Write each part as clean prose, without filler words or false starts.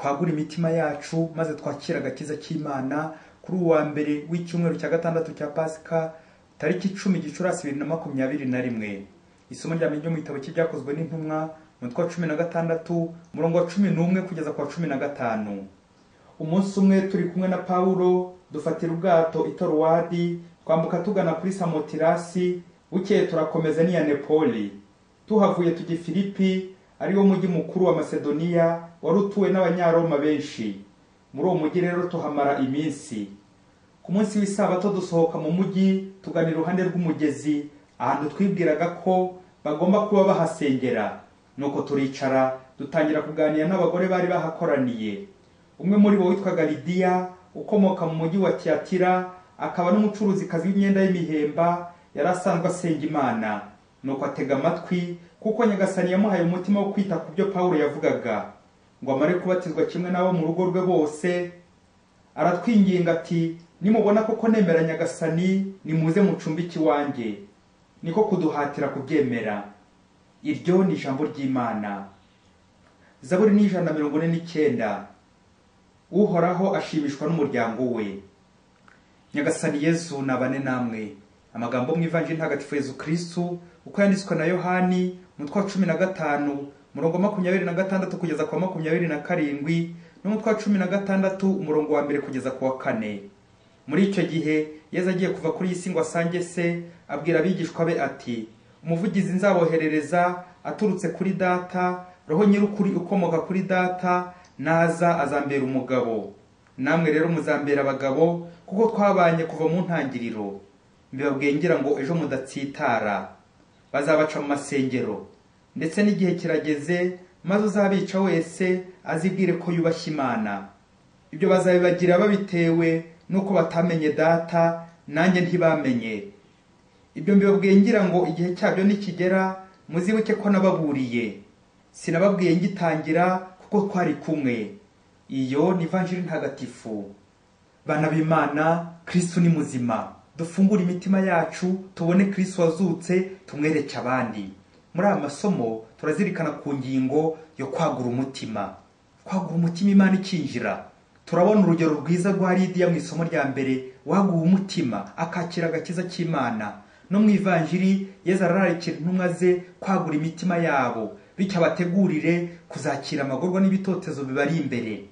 twagura imitima yacu maze twakira agakiza cy'Imana kuri uwa mbere w'icyumweru cya gatandatu cya Pasika tariki 10 Gicurasi 2021. Isomo rya mu gitabo cy'ibyakozwe n'intumwa umutwe wa 16 umurongo wa 11 kugeza kwa 15. Umunsi umwe turi kumwe na Paulo dufatira ubwato Itorowadi twambuka tugana kuri Samotirasi, bukeye turakomeza n'iya Nepoli. Tuhavuye tujya Filipi ari wo mujyi mukuru wa Macedonia wari utuwe n'abanyaroma benshi. Muri uwo mujyi rero tuhamara iminsi. Ku munsi w'isabato dusohoka mu mujyi tugana iruhande rw'umugezi ahantu twibwiraga ko bagomba kuba bahasengera. Nuko turicara dutangira kuganira n'abagore bari bahakoraniye. Umwe muri bo witwaga Lidiya ukomoka mu mujyi wa Tiatira, akaba n'umucuruzi kazi w'imyenda y'imihemba, yarasanzwe asenga Imana. Nuko atega amatwi kuko Nyagasani yamuhaye umutima wo kwita ku byo Paulo yavugaga, ngo amare kubatizwa kimwe nabo mu rugo rwe bose. Aratwinginga ati, nimubona koko nemera Nyagasani nimuze mucumbiki wanjye. Niko kuduhatira kubyemera. Iryo ni ijambo ry'Imana. Zaburi ni 149. Uhoraho ashimishwa n'umuryango we. Nyagasani Yesu nabane namwe. Amagambo mu Ivanjili ntagatifu Yesu Kristo uko yanditswe na Yohani umutwe wa 15 umurongo 26 kugeza kwa 27, n'umutwe wa 16 umurongo wa 1 kugeza kwa 4. Muri icyo gihe Yesu agiye kuva kuri isi ngo asange se, abwira abigishwa be ati, umuvugizi nzaboherereza aturutse kuri Data, Roho nyir'ukuri ukomoka kuri Data, naza azambera umugabo. Namwe rero muzambera abagabo kuko twabanye kuva mu ntangiriro. Mbibabwiye ngira ngo ejo mudatsitara. Bazabaca mu masengero. Ndetse n'igihe kirageze maze uzabica wese azibwire ko yubashye Imana. Ibyo bazabibagira babitewe nuko batamenye Data, nanjye ntibamenye. Ibyo mbibabwiye ngira ngo igihe cyabyo nikigera muzibuke ko nababuriye. Sinababwiye ngitangira kuko twari kumwe. Iyo ni Ivanjili ntagatifu. Bana b'Imana, Kristo ni muzima. Dufungura imitima yacu tubone Kristo wazutse, tumwereke abandi. Muri aya masomo turazirikana ku ngingo yo kwagura umutima. Kwagura umutima Imana ikinjira. Turabona urugero rwiza rwa Lidiya mu isomo rya mbere, waguye umutima akakira agakiza cy'Imana. No mu Ivanjili Yesu arararikira intumwa ze kwagura imitima yabo, bityo abategurire kuzakira amagorwa n'ibitotezo bibari imbere.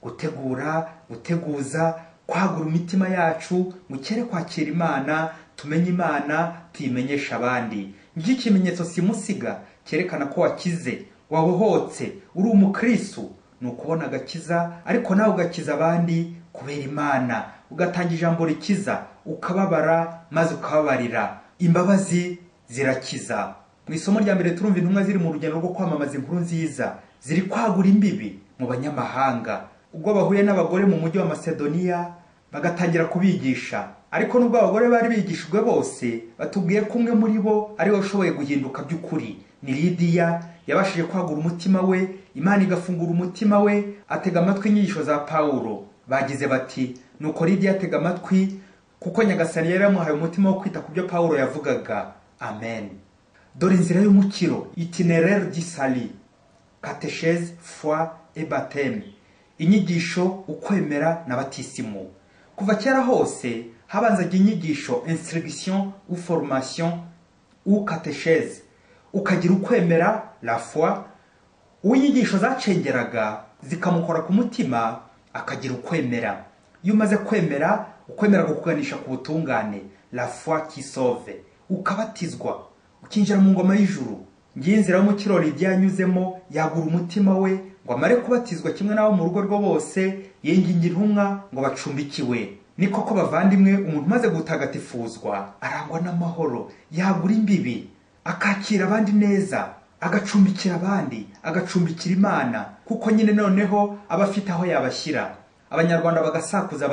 Gutegura, guteguza, kwagura imitima yacu mukere kwakira Imana, tumenye Imana, tuyimenyesha abandi. Ngiki kimenyetso simusiga cyerekana ko wakize, wabohotse, uri umukristo, nukubona agakiza, ariko nawe ugakiza abandi kubera Imana. Ugatanga ijambo rikiza, ukababara maze ukababarira. Imbabazi zirakiza. Mu isomo rya mbere turumva intumwa ziri mu rugendo rwo kwamamaza inkuru nziza, ziri kwagura imbibi mu banyamahanga. Ubwo bahuye n'abagore mu mujyi wa Macedonia bagatangira kubigisha. Ariko nubwo abagore bari bigishijwe bose, batubwiye ko umwe muri bo ari we ushoboye guhinduka by'ukuri. Ni Lidiya yabashije kwagura umutima we, Imana igafungura umutima we, atega amatwi inyigisho za Paulo. Bagize bati, nuko Lidiya atega amatwi kuko Nyagasani yari yamuhaye umutima wo kwita ku byo Paulo yavugaga. Amen. Dore inzira y'umukiro, itinéraire du salut, catéchèse, foi et baptême. Inyigisho, ukwemera na batisimu. Kuva kera hose habanzaga inyigisho, instruction ou formation ou catéchèse. Ukagira ukwemera, la foi. Uwinyigisho zacengeraga zikamukora ku mutima akagira ukwemera. Iyo umaze kwemera, ukwemera kukuganisha ku butungane, la foi qui sauve. Ukabatizwa, ukinjira mu ngoma y'ijuru. Ngiye inzira y'umukiro Lidiya yanyuzemo, yagura umutima we ngo amare kubatizwa kimwe nabo mu rugo rwo bose, yengingira intumwa ngo bacumbikiwe. Ni koko bavandimwe, umuntu maze gutagatifuzwa arangwa n'amahoro, yagura imbibi, akakira abandi neza, agacumbikira abandi, agacumbikira Imana, kuko nyine noneho abafite aho yabashyira. Abanyarwanda bagasakuza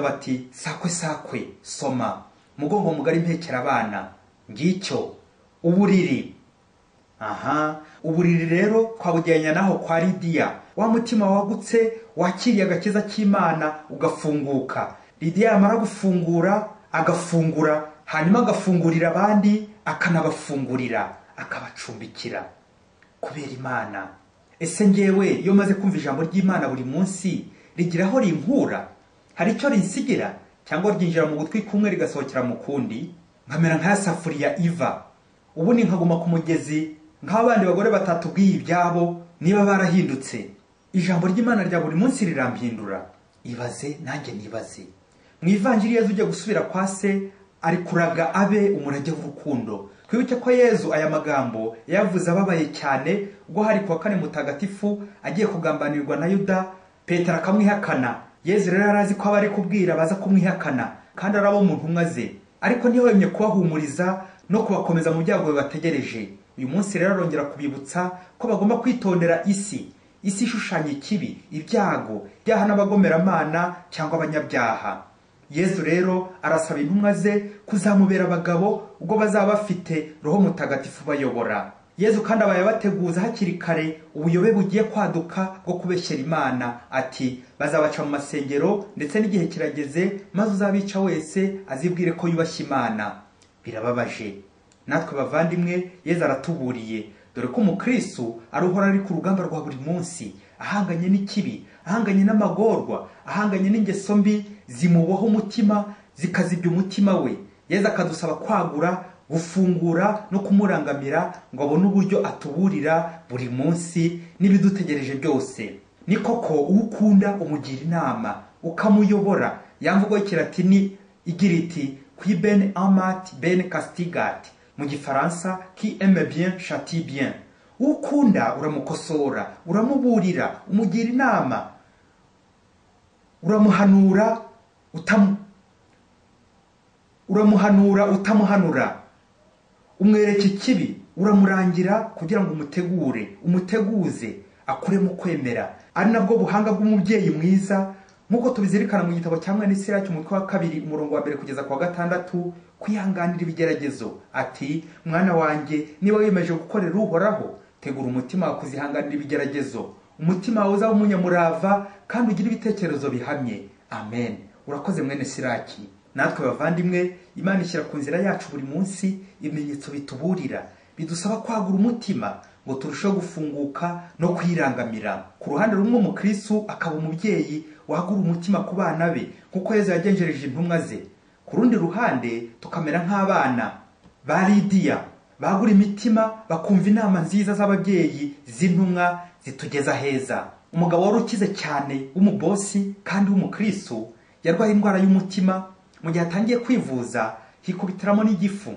bati sakwe sakwe soma, mugongo mugari mpekera abana. Ngicyo uburiri. Aha, uburiri rero twabujyanya naho kwa Lidiya, wa mutima wagutse wakiriye agakiza cy'Imana ugafunguka. Lidiya yamara gufungura, agafungura, hanyuma agafungurira abandi, akanabafungurira, akabacumbikira kubera Imana. ese ngewe iyo maze kumva ijambo ry'Imana buri munsi rigiraho rinkura, hari icyo rinsigira cyangwa ryinjira mu gutwi kumwe rigasohokera mu kundi, nkamera nka safuriya iva ubundi nkaguma ku mugezi nk'abandi bagore batatubwiye ibyabo niba barahindutse. Ijambo ry'Imana rya buri munsi rirampindura. Ibaze nanjye nibaze. Mu ivanjiri Yezu ujya gusubira kwa se ari kuraga abe umurage w'urukundo. Twibuke ko Yezu aya magambo yavuze ababaye cyane ubwo hari kuwa kane mutagatifu agiye kugambanirwa na Yuda, Petero akamwihakana. Yezu rero arazi ko abari kubwira baza kumwihakana kandi arabo mu ntumwa ze, ariko ntiyahwemye kubahumuriza no kubakomeza mu byago bibategereje. Uyu munsi rero arongera kubibutsa ko bagomba kwitondera isi ishushanya ikibi, ibyago, ibyaha n'abagomeramana cyangwa abanyabyaha. Yezu rero arasaba intumwa ze kuzamubera abagabo ubwo bazaba bafite Roho Mutagatifu bayobora. Yezu kandi abaye bateguza hakiri kare ubuyobe bugiye kwaduka bwo kubeshyera Imana, ati bazabaca mu masengero ndetse n'igihe kirageze maze uzabica wese azibwire ko yubashye Imana. Birababaje. Natwe bavandimwe Yezu aratuburiye, dore ko umukristo aruhora ari ku rugamba rwa buri munsi, ahanganye n'ikibi, ahanganye n'amagorwa, ahanganye n'ingeso mbi zimuboha umutima zikazibya umutima we. Yezu akadusaba kwagura, gufungura no kumurangamira ngo abone uburyo atuburira buri munsi n'ibidutegereje byose. Ni koko ukunda umugira inama ukamuyobora. Yamvugo y'Ikilatini igira iti qui ben amat ben castigat, mu Gifaransa qui aime bien châtie bien. Ukunda uramukosora, uramuburira, umugira inama, uramuhanura utamuhanura, umwereka ikibi, uramurangira kugira ngo umuteguze akure mu kwemera. Ari nabwo buhanga bw'umubyeyi mwiza, nkuko tubizirikana mu gitabo cya Mwene Siraki umutwe wa 2 umurongo wa 1 kugeza kwa 6, kwihanganira ibigeragezo. Ati mwana wanjye, niba wiyemeje gukorera Uhoraho, tegura umutima wawe kuzihanganira ibigeragezo, umutima wawe uzaba umunyamurava kandi ugira ibitekerezo bihamye. Amen. Urakoze Mwene Siraki. Natwe bavandimwe, Imana ishyira ku nzira yacu buri munsi ibimenyetso bituburira, bidusaba kwagura umutima ngo turusheho gufunguka no kwirangamira. Ku ruhande rumwe umukristo akaba umubyeyi wagura umutima ku bana be nkuko Yezu yagenjereje intumwa ze. Ku rundi ruhande tukamera nk'abana ba Lidiya bagura imitima bakumva inama nziza z'ababyeyi z'intumwa zitugeza heza. Umugabo wari ukize cyane w'umubosi kandi w'umukristo yarwaye indwara y'umutima. Mu gihe atangiye kwivuza hikubitiramo n'igifu,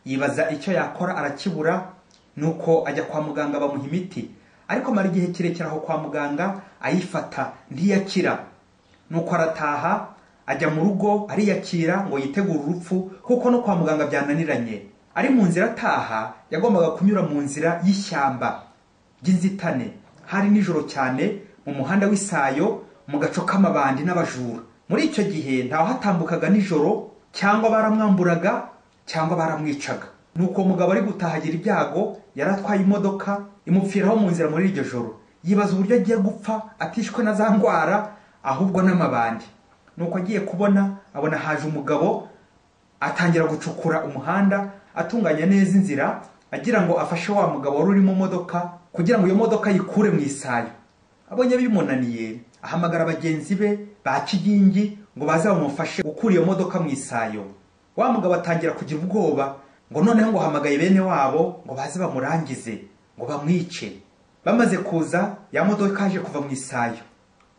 yibaza icyo yakora arakibura, nuko ajya kwa muganga bamuha imiti, ariko mara igihe kirekire aho kwa muganga ayifata ntiyakira. Nuko arataha ajya mu rugo ariyakira ngo yitegure urupfu kuko no kwa muganga byananiranye. Ari mu nzira ataha yagombaga kunyura mu nzira y'ishyamba ry'inzitane. Hari nijoro cyane mu muhanda w'isayo mu gaco k'amabandi n'abajura. Muri icyo gihe ntaho hatambukaga nijoro, cyangwa baramwamburaga cyangwa baramwicaga. Nuko umugabo ari gutahagira ibyago yaratwaye imodoka imupfiraho mu nzira muri iryo joro. Yibaza uburyo agiye gupfa atishwe na za ndwara ahubwo n'amabandi. Nuko agiye kubona abona haje umugabo, atangira gucukura umuhanda atunganya neza inzira agira ngo afashe wa mugabo wari uri mu modoka kugira ngo iyo modoka yikure mu isayo. Abonye bimunaniye ahamagara abagenzi be ba Kigingi ngo baze bamufashe gukura iyo modoka mu isayo. Wa mugabo atangira kugira ubwoba ngo noneho ngo hamagaye bene wabo ngo baze bamurangize ngo bamwice. Bamaze kuza ya modoka yaje kuva mu isayo,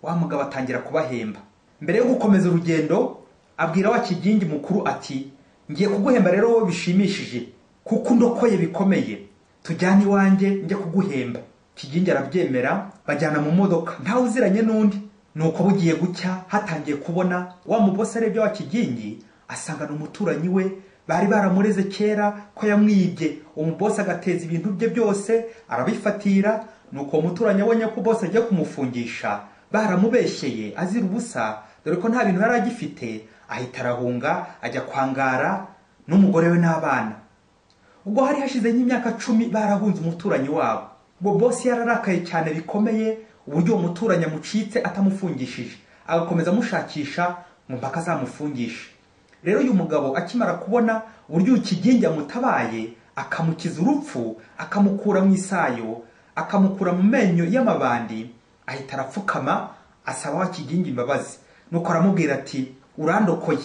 wa mugabo atangira kubahemba. Mbere yo gukomeza urugendo abwira wa Kigingi mukuru ati ngiye kuguhemba rero wowe bishimishije kuko ndokoye bikomeye, tujyane iwanjye njye kuguhemba. Kigingi arabyemera, bajyana mu modoka ntawe uziranye n'undi. Nuko bugiye gucya hatangiye kubona wa mubosi arebye wa Kigingi asanga n'umuturanyi we bari baramureze kera ko yamwibye. Umubosi agateza ibintu bye byose arabifatira. Nuko umuturanyi abonye ko boss agiye kumufungisha baramubeshyeye azira ubusa, dore ko nta bintu yari agifite, ahita arahunga ajya kwangara n'umugore we n'abana. Ubwo hari hashize nk'imyaka 10 barahunze umuturanyi wabo. Ubwo boss yararakaye cyane bikomeye uburyo umuturanyi amucitse atamufungishije, agakomeza amushakisha ngo mpaka azamufungishe. Rero uyu mugabo akimara kubona uburyo Kigingi amutabaye akamukiza urupfu akamukura mu isayo, akamukura mu menyo y'amabandi, ahita arapfukama asaba wa kigingi imbabazi. Nuko aramubwira ati, urandokoye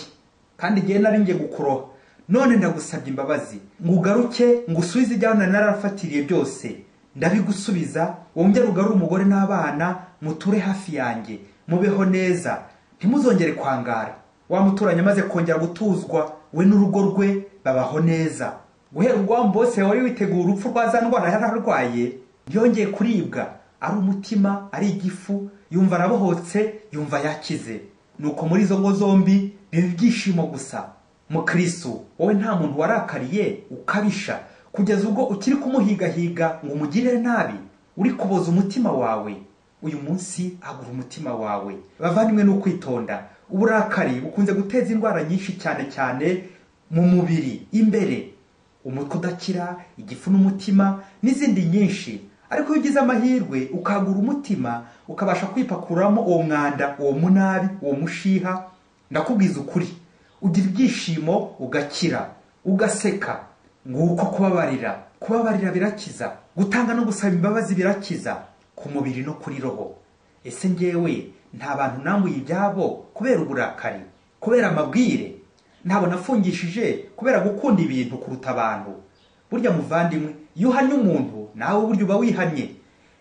kandi igihe nari ngiye gukuroha, none ndagusabye imbabazi ngo ugaruke ngusubize ibyana narafatiriye byose. Ndabigusubiza, wongere ugarure umugore n'abana, muture hafi yanjye, mubeho neza, ntimuzongere kwangara. Wa muturanye amaze kongera gutuzwa, we n'urugo rwe babaho neza. Guhera ubwo bose wari witegura urupfu rwa za ndwara yararwaye, yongeye kuribwa, ari umutima ari igifu, yumva arabohotse, yumva yakize. Nuko muri izo ngo zombi biba ibyishimo gusa. Mukristo, wowe nta muntu warakariye ukabisha kugeza ubwo ukiri kumuhigahiga ngo umugirire nabi, uri kuboza umutima wawe. Uyu munsi agura umutima wawe. Bavandimwe n'ukwitonda, uburakari bukunze guteza indwara nyinshi cyane cyane mu mubiri imbere, umutwe udakira, igifu n'umutima n'izindi nyinshi. Ariko iyo ugize amahirwe ukagura umutima, ukabasha kwipakuramo uwo mwanda, uwo munabi, uwo mushiha, ndakubwiza ukuri, ugira ibyishimo, ugakira, ugaseka. Nguko kubabarira birakiza, gutanga no gusaba imbabazi birakiza, ku mubiri no kuri roho. Ese njyewe nta bantu nambuye ibyabo kubera uburakari, kubera amabwire? Ntabwo nafungishije kubera gukunda ibintu kuruta abantu? Burya muvandimwe, iyo uhanye umuntu nawe burya uba wihanye.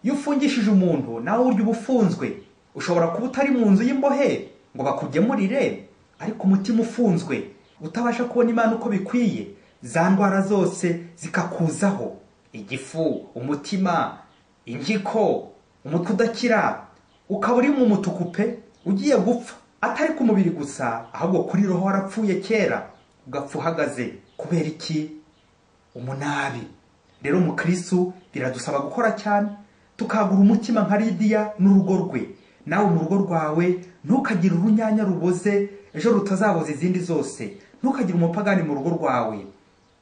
Iyo ufungishije umuntu nawe burya uba ufunzwe. Ushobora kuba utari mu nzu y'imbohe ngo bakugemurire, ariko umutima ufunzwe, utabasha kubona Imana uko bikwiye, za ndwara zose zikakuzaho: igifu, umutima, injiko, umutwe udakira, ukaba uri mu mutuku pe, ugiye gupfa. Atari ku mubiri gusa, ahubwo kuri roho warapfuye kera, ugapfa uhagaze. Kubera iki? Umunabi. Rero Mukristo biradusaba gukora cyane, tukagura umutima nka Lidiya n'urugo rwe. Nawe mu rugo rwawe ntukagire urunyanya ruboze, ejo rutazaboza izindi zose. Ntukagire umupagani mu rugo rwawe.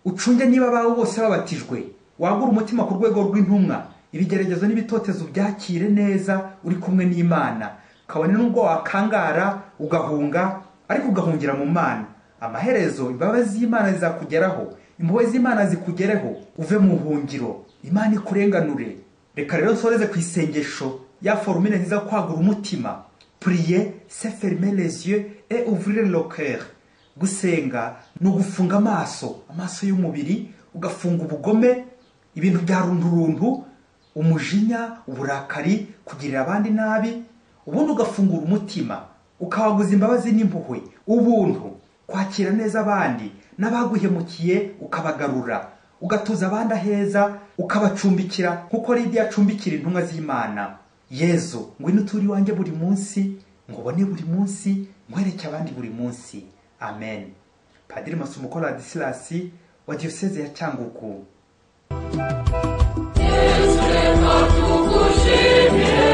Ucunge niba abawe bose babatijwe. Wagura umutima ku rwego rw'intumwa, ibigeragezo n'ibitotezo byakire neza uri kumwe n'Imana. Kabone nubwo wakangara ugahunga, ariko ugahungira mu Mana. Amaherezo imbabazi y'Imana zizakugeraho, impuhwe z'Imana zikugereho, uve mu buhungiro, Imana ikurenganure. Reka rero nsoreze ku isengesho ya formule nziza kwagura umutima. Prier, c'est fermer les yeux et ouvrir le cœur. Gusenga no gufunga amaso y'umubiri, ugafunga ubugome, ibintu bya rundurundu, umujinya, uburakari, kugirira abandi nabi. Ubundi ugafungura umutima, ukawaguza imbabazi n'impuhwe, ubuntu, kwakira neza abandi n'abaguhemukiye ukabagarura, ugatuza abandi aheza, ukabacumbikira nkuko Lidiya acumbikira intumwa z'Imana. Yezu, ngwino uturi wanjye buri munsi, ngubone buri munsi, nkwereke abandi buri munsi. Amen. Padiri Masumuko Ladislas wa Diocese ya Cyangugu. Yesu reka tugushimire.